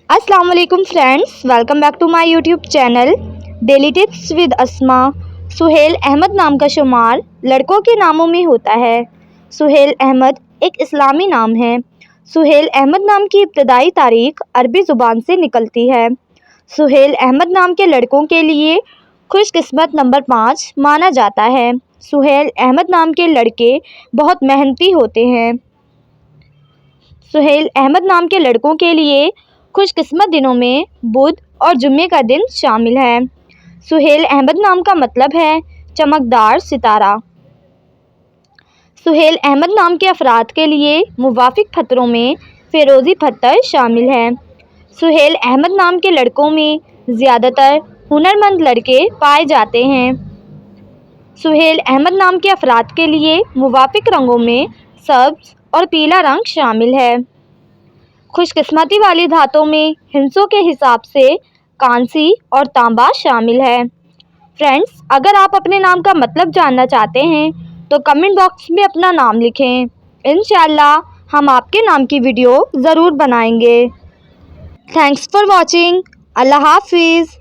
अस्सलाम वालेकुम friends, welcome back to my YouTube channel daily tips with Asma. Sohail Ahmed नाम का शुमार लड़कों के नामों में होता है। सुहेल अहमद एक इस्लामी नाम है। सुहेल अहमद नाम की इब्तदाई तारीख अरबी ज़ुबान से निकलती है। सुहेल अहमद नाम के लड़कों के लिए खुशकिस्मत नंबर 5 माना जाता है। सुहेल अहमद नाम के लड़के बहुत मेहनती होते हैं। सुहेल अहमद नाम के लड़कों के लिए खुशकिस्मत दिनों में बुध और जुम्मे का दिन शामिल है। सुहेल अहमद नाम का मतलब है चमकदार सितारा। सुहेल अहमद नाम के अफराद के लिए मुवाफिक पत्थरों में फ़िरोज़ी पत्थर शामिल है। सुहेल अहमद नाम के लड़कों में ज़्यादातर हुनरमंद लड़के पाए जाते हैं। सुहेल अहमद नाम के अफराद के लिए मुवाफिक रंगों में सब्ज़ और पीला रंग शामिल है। खुशकिस्मती वाली धातों में हिस्सों के हिसाब से कांसी और तांबा शामिल है। फ्रेंड्स, अगर आप अपने नाम का मतलब जानना चाहते हैं तो कमेंट बॉक्स में अपना नाम लिखें। इंशाअल्लाह हम आपके नाम की वीडियो ज़रूर बनाएंगे। Thanks for watching. अल्लाह हाफिज़।